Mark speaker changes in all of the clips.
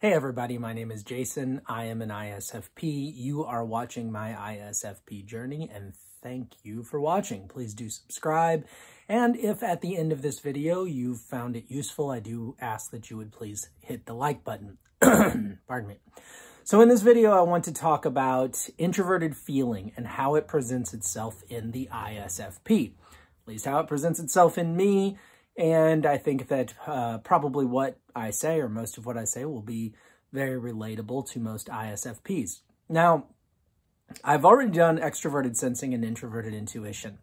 Speaker 1: Hey everybody, my name is Jason. I am an ISFP. You are watching my ISFP journey, and thank you for watching. Please do subscribe. And if at the end of this video you found it useful, I do ask that you would please hit the like button. Pardon me. So in this video, I want to talk about introverted feeling and how it presents itself in the ISFP. At least how it presents itself in me. And I think that probably what I say, or most of what I say, will be very relatable to most ISFPs. Now, I've already done extroverted sensing and introverted intuition.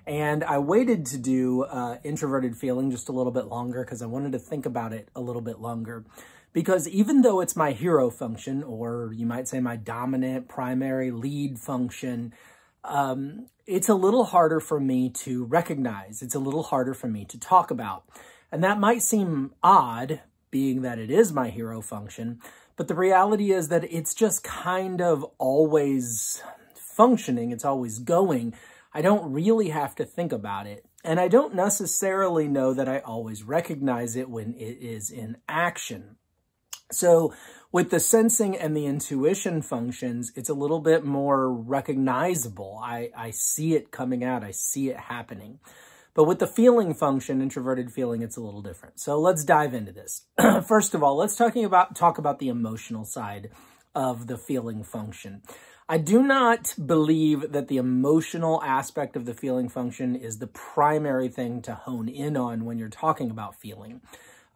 Speaker 1: And I waited to do introverted feeling just a little bit longer because I wanted to think about it a little bit longer. Because even though it's my hero function, or you might say my dominant, primary, lead function, it's a little harder for me to recognize. It's a little harder for me to talk about. And that might seem odd, being that it is my hero function, but the reality is that it's just kind of always functioning. It's always going. I don't really have to think about it. And I don't necessarily know that I always recognize it when it is in action. So with the sensing and the intuition functions, it's a little bit more recognizable. I see it coming out. I see it happening. But with the feeling function, introverted feeling, it's a little different. So let's dive into this. First of all, let's talk about the emotional side of the feeling function. I do not believe that the emotional aspect of the feeling function is the primary thing to hone in on when you're talking about feeling.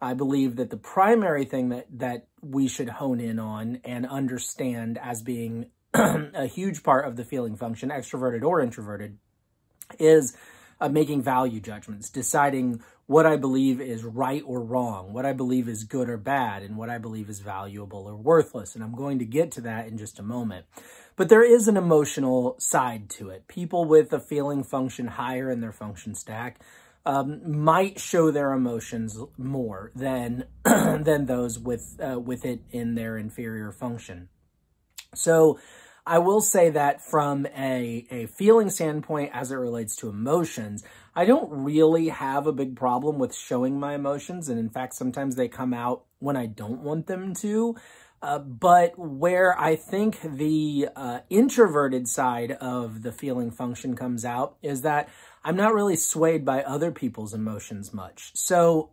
Speaker 1: I believe that the primary thing that we should hone in on and understand as being a huge part of the feeling function, extroverted or introverted, is making value judgments, deciding what I believe is right or wrong, what I believe is good or bad, and what I believe is valuable or worthless. And I'm going to get to that in just a moment. But there is an emotional side to it. People with a feeling function higher in their function stack might show their emotions more than than those with it in their inferior function. So I will say that from a feeling standpoint, as it relates to emotions, I don't really have a big problem with showing my emotions. And in fact, sometimes they come out when I don't want them to. But where I think the introverted side of the feeling function comes out is that I'm not really swayed by other people's emotions much. So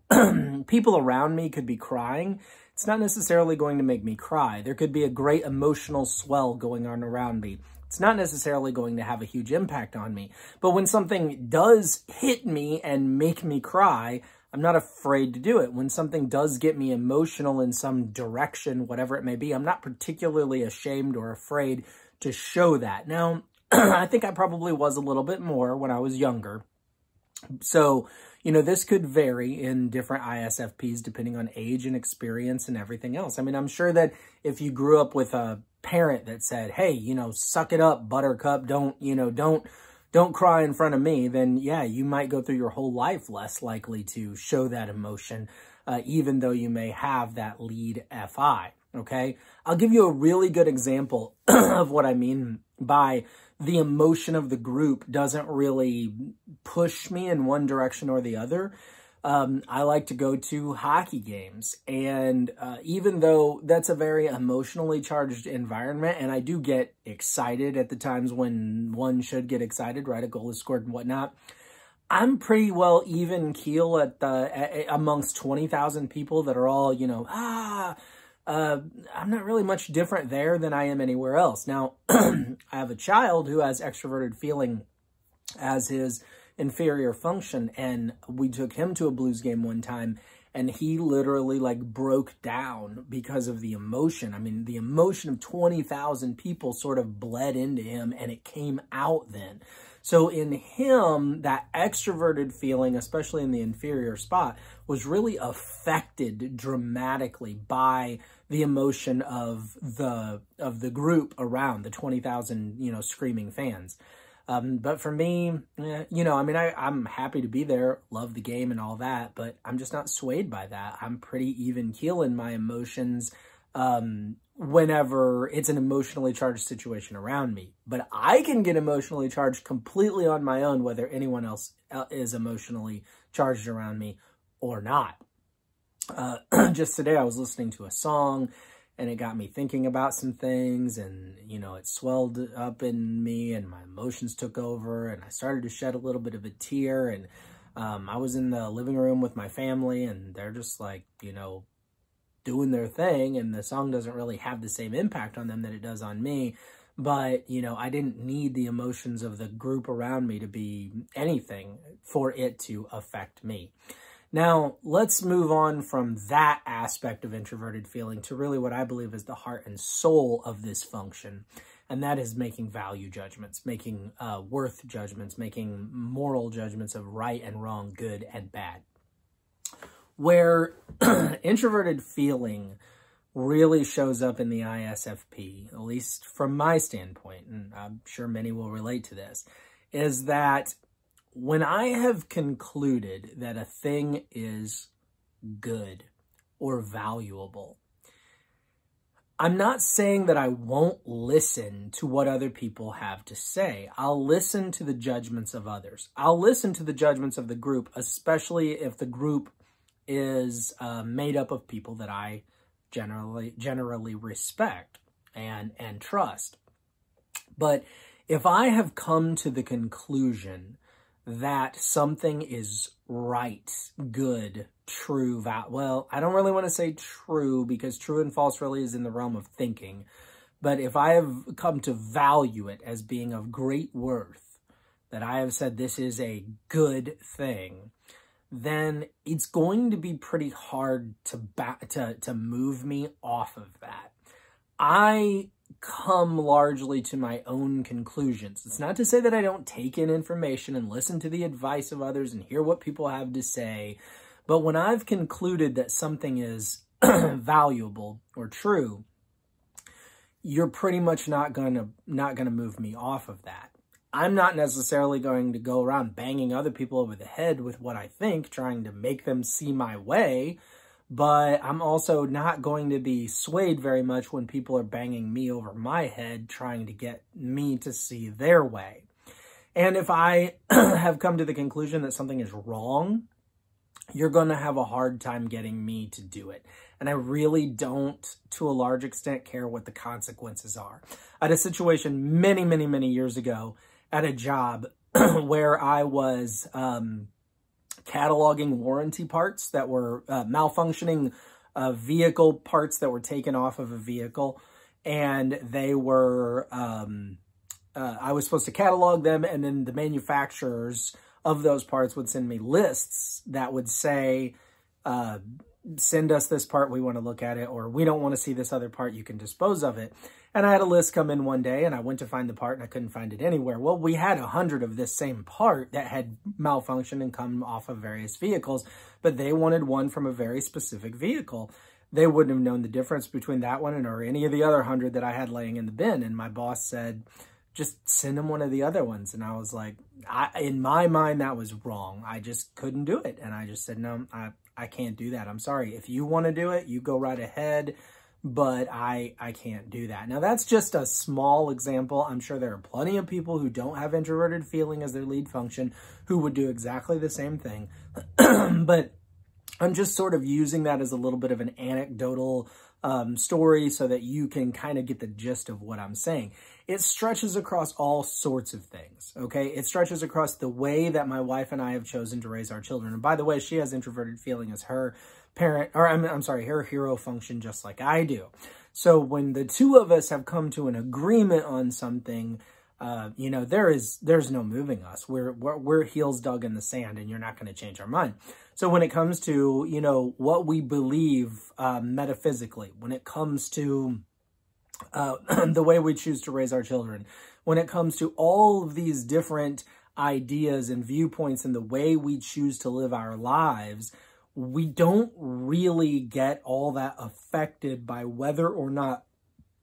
Speaker 1: people around me could be crying. It's not necessarily going to make me cry. There could be a great emotional swell going on around me. It's not necessarily going to have a huge impact on me. But when something does hit me and make me cry, I'm not afraid to do it. When something does get me emotional in some direction, whatever it may be, I'm not particularly ashamed or afraid to show that. Now, I think I probably was a little bit more when I was younger. So, you know, this could vary in different ISFPs depending on age and experience and everything else. I mean, I'm sure that if you grew up with a parent that said, hey, you know, suck it up, buttercup, don't cry in front of me, then yeah, you might go through your whole life less likely to show that emotion, even though you may have that lead FI, okay? I'll give you a really good example of what I mean by the emotion of the group doesn't really push me in one direction or the other. I like to go to hockey games, and even though that's a very emotionally charged environment, and I do get excited at the times when one should get excited, right? A goal is scored and whatnot. I'm pretty well even keel at amongst 20,000 people that are all, you know, I'm not really much different there than I am anywhere else. Now, I have a child who has extroverted feeling as his inferior function, and we took him to a Blues game one time, and he literally like broke down because of the emotion. I mean, the emotion of 20,000 people sort of bled into him, and it came out then. So in him, that extroverted feeling, especially in the inferior spot, was really affected dramatically by the emotion of the group around, the 20,000, you know, screaming fans. But for me, you know, I mean, I'm happy to be there, love the game and all that, but I'm just not swayed by that. I'm pretty even keel in my emotions whenever it's an emotionally charged situation around me. But I can get emotionally charged completely on my own, whether anyone else is emotionally charged around me or not. Just today I was listening to a song and it got me thinking about some things, and, you know, it swelled up in me and my emotions took over, and I started to shed a little bit of a tear. And I was in the living room with my family, and they're just like, you know, doing their thing, and the song doesn't really have the same impact on them that it does on me. But, you know, I didn't need the emotions of the group around me to be anything for it to affect me. Now, let's move on from that aspect of introverted feeling to really what I believe is the heart and soul of this function. And that is making value judgments, making worth judgments, making moral judgments of right and wrong, good and bad. Where introverted feeling really shows up in the ISFP, at least from my standpoint, and I'm sure many will relate to this, is that when I have concluded that a thing is good or valuable, I'm not saying that I won't listen to what other people have to say. I'll listen to the judgments of others. I'll listen to the judgments of the group, especially if the group is made up of people that I generally respect and trust. But if I have come to the conclusion that something is right, good, true, well, I don't really want to say true, because true and false really is in the realm of thinking. But if I have come to value it as being of great worth, that I have said this is a good thing, then it's going to be pretty hard to move me off of that. I come largely to my own conclusions. It's not to say that I don't take in information and listen to the advice of others and hear what people have to say, but when I've concluded that something is valuable or true, you're pretty much not gonna move me off of that. I'm not necessarily going to go around banging other people over the head with what I think, trying to make them see my way, but I'm also not going to be swayed very much when people are banging me over my head, trying to get me to see their way. And if I have come to the conclusion that something is wrong, you're going to have a hard time getting me to do it. And I really don't, to a large extent, care what the consequences are. I had a situation many, many, many years ago at a job where I was cataloging warranty parts that were malfunctioning vehicle parts that were taken off of a vehicle. And they were, I was supposed to catalog them, and then the manufacturers of those parts would send me lists that would say, send us this part, we want to look at it, or we don't want to see this other part, you can dispose of it. And I had a list come in one day, and I went to find the part, and I couldn't find it anywhere. Well, we had 100 of this same part that had malfunctioned and come off of various vehicles, but they wanted one from a very specific vehicle. They wouldn't have known the difference between that one or any of the other 100 that I had laying in the bin. And my boss said, just send them one of the other ones. And I was like, in my mind, that was wrong. I just couldn't do it. And I just said, no, I can't do that. I'm sorry. If you want to do it, you go right ahead. But I can't do that. Now, that's just a small example. I'm sure there are plenty of people who don't have introverted feeling as their lead function who would do exactly the same thing. But I'm just sort of using that as a little bit of an anecdotal story so that you can kind of get the gist of what I'm saying. It stretches across all sorts of things, okay? It stretches across the way that my wife and I have chosen to raise our children. And by the way, she has introverted feeling as her parent, or I'm sorry, her hero function, just like I do. So when the two of us have come to an agreement on something, you know, there's no moving us. We're heels dug in the sand, and you're not going to change our mind. So when it comes to, you know, what we believe metaphysically, when it comes to the way we choose to raise our children, when it comes to all of these different ideas and viewpoints and the way we choose to live our lives, we don't really get all that affected by whether or not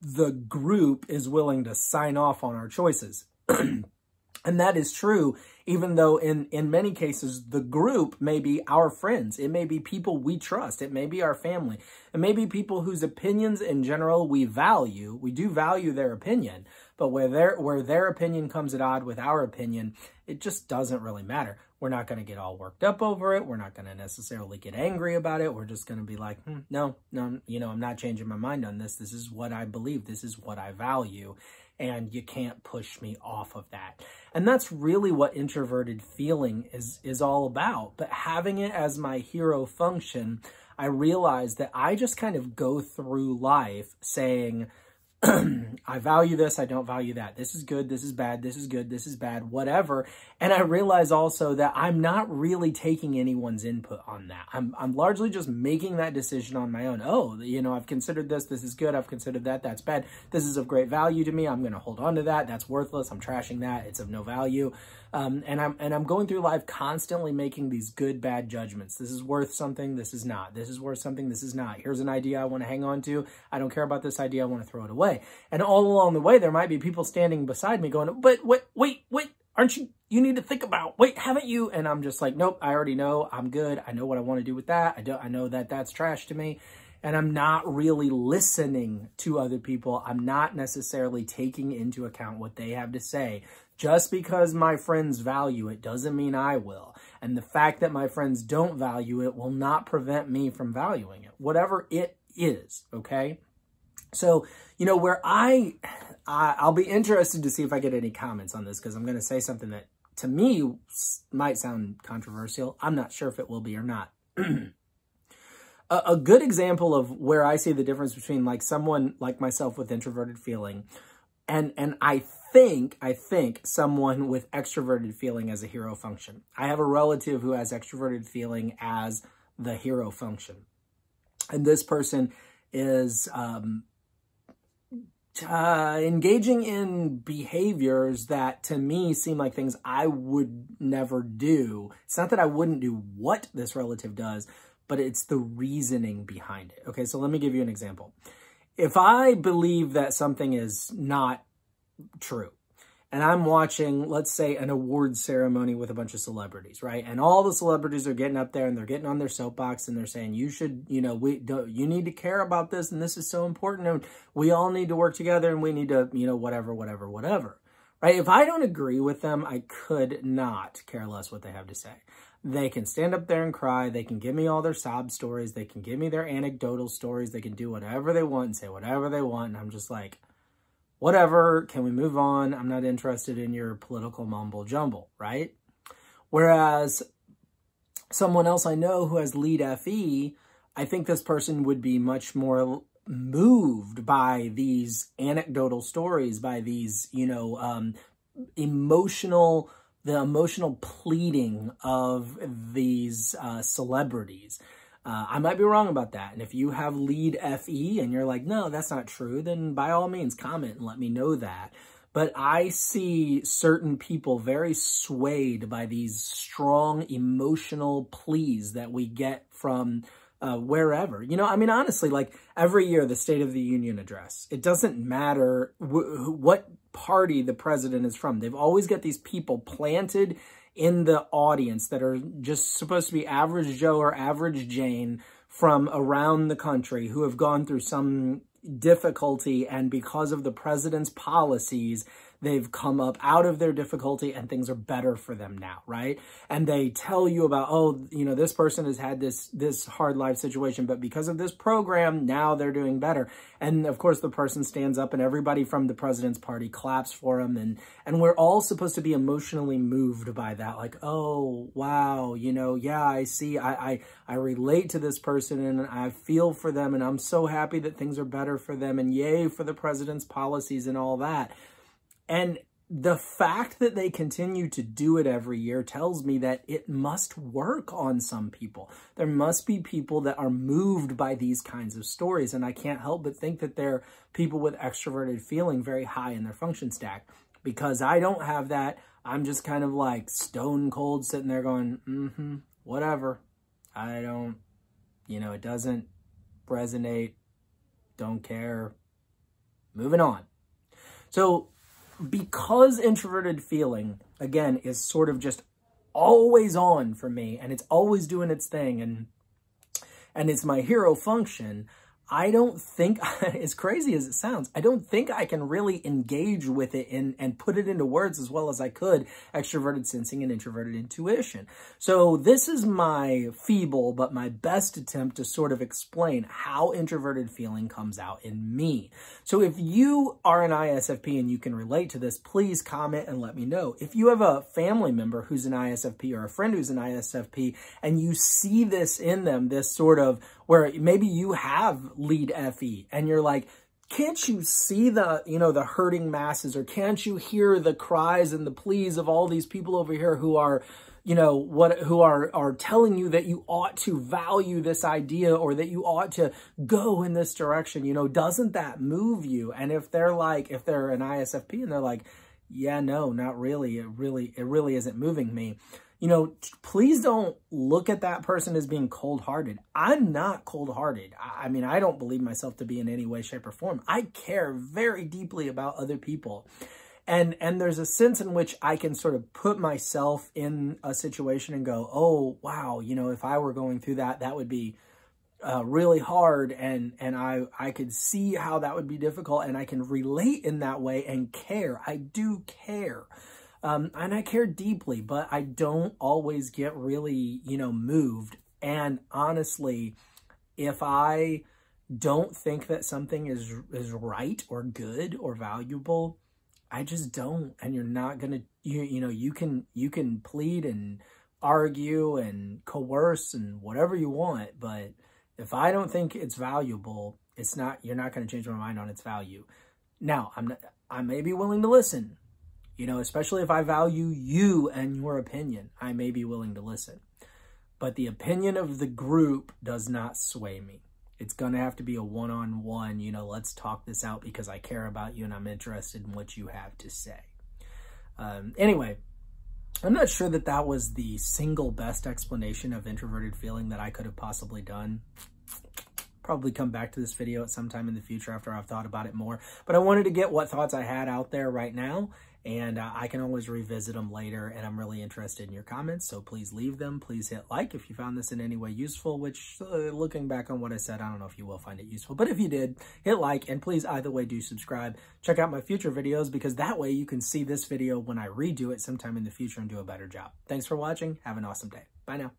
Speaker 1: the group is willing to sign off on our choices. And that is true, even though in many cases, the group may be our friends. It may be people we trust. It may be our family. It may be people whose opinions in general we value. We do value their opinion, but where their opinion comes at odds with our opinion, it just doesn't really matter. We're not going to get all worked up over it. We're not going to necessarily get angry about it. We're just going to be like, no, you know, I'm not changing my mind on this. This is what I believe. This is what I value. And you can't push me off of that. And that's really what introverted feeling is all about. But having it as my hero function, I realized that I just kind of go through life saying, I value this, I don't value that. This is good, this is bad, this is good, this is bad, whatever. And I realize also that I'm not really taking anyone's input on that. I'm largely just making that decision on my own. Oh, you know, I've considered this is good, I've considered that, that's bad. This is of great value to me, I'm going to hold on to that. That's worthless, I'm trashing that, it's of no value. And I'm going through life constantly making these good, bad judgments. This is worth something, this is not. This is worth something, this is not. Here's an idea I want to hang on to. I don't care about this idea, I want to throw it away. And all along the way, there might be people standing beside me going, but wait, aren't you need to think about, wait, haven't you? And I'm just like, nope, I already know, I'm good. I know what I want to do with that. I know that that's trash to me. And I'm not really listening to other people. I'm not necessarily taking into account what they have to say. Just because my friends value it doesn't mean I will. And the fact that my friends don't value it will not prevent me from valuing it, whatever it is, okay? So, you know, where I'll be interested to see if I get any comments on this, because I'm going to say something that to me might sound controversial. I'm not sure if it will be or not. A good example of where I see the difference between like someone like myself with introverted feeling and I think someone with extroverted feeling as a hero function. I have a relative who has extroverted feeling as the hero function. And this person is engaging in behaviors that to me seem like things I would never do. It's not that I wouldn't do what this relative does, but it's the reasoning behind it. Okay, so let me give you an example. If I believe that something is not true, and I'm watching, let's say, an awards ceremony with a bunch of celebrities, right? And all the celebrities are getting up there and they're getting on their soapbox and they're saying, you should, you know, you need to care about this and this is so important and we all need to work together and we need to, you know, whatever, right? If I don't agree with them, I could not care less what they have to say. They can stand up there and cry. They can give me all their sob stories. They can give me their anecdotal stories. They can do whatever they want and say whatever they want. And I'm just like, whatever, can we move on? I'm not interested in your political mumble jumble, right? Whereas someone else I know who has lead FE, I think this person would be much more moved by these anecdotal stories, by these, you know, emotional pleading of these celebrities. I might be wrong about that. And if you have lead FE and you're like, no, that's not true, then by all means comment and let me know that. But I see certain people very swayed by these strong emotional pleas that we get from wherever. You know, I mean, honestly, like every year, the State of the Union address, it doesn't matter what party the president is from. They've always got these people planted in the audience that are just supposed to be average Joe or average Jane from around the country who have gone through some difficulty, and because of the president's policies, they've come up out of their difficulty and things are better for them now, right? And they tell you about, oh, you know, this person has had this hard life situation, but because of this program, now they're doing better. And of course, the person stands up and everybody from the president's party claps for him. And we're all supposed to be emotionally moved by that. Like, oh, wow, you know, yeah, I see, I relate to this person and I feel for them and I'm so happy that things are better for them and yay for the president's policies and all that. And the fact that they continue to do it every year tells me that it must work on some people. There must be people that are moved by these kinds of stories. And I can't help but think that they're people with extroverted feeling very high in their function stack. Because I don't have that. I'm just kind of like stone cold sitting there going, whatever. I don't, you know, it doesn't resonate. Don't care. Moving on. So, because introverted feeling, again, is sort of just always on for me, and it's always doing its thing, and it's my hero function, I don't think, as crazy as it sounds, I don't think I can really engage with it and put it into words as well as I could extroverted sensing and introverted intuition. So this is my feeble but my best attempt to sort of explain how introverted feeling comes out in me. So if you are an ISFP and you can relate to this, please comment and let me know. If you have a family member who's an ISFP or a friend who's an ISFP and you see this in them, this sort of where maybe you have lead FE and you're like, can't you see the, the hurting masses, or can't you hear the cries and the pleas of all these people over here who are, who are telling you that you ought to value this idea or that you ought to go in this direction, doesn't that move you? And if they're an ISFP and they're like, yeah, no, not really. It really isn't moving me. Please don't look at that person as being cold-hearted. I'm not cold-hearted. I mean, I don't believe myself to be in any way, shape, or form. I care very deeply about other people. And there's a sense in which I can sort of put myself in a situation and go, oh, wow, if I were going through that, that would be really hard. And I could see how that would be difficult. And I can relate in that way and care. I do care. And I care deeply, but I don't always get really, moved. And honestly, if I don't think that something is right or good or valuable, I just don't. And you're not going to, you can plead and argue and coerce and whatever you want. But if I don't think it's valuable, you're not going to change my mind on its value. Now, I may be willing to listen. Especially if I value you and your opinion, I may be willing to listen. But the opinion of the group does not sway me. It's going to have to be a one-on-one, let's talk this out because I care about you and I'm interested in what you have to say. Anyway, I'm not sure that was the single best explanation of introverted feeling that I could have possibly done. Probably come back to this video at some time in the future after I've thought about it more. But I wanted to get what thoughts I had out there right now. And I can always revisit them later, and I'm really interested in your comments, so please leave them. Please hit like if you found this in any way useful, which, looking back on what I said, I don't know if you will find it useful. But if you did, hit like, and please either way do subscribe. Check out my future videos, because that way you can see this video when I redo it sometime in the future and do a better job. Thanks for watching. Have an awesome day. Bye now.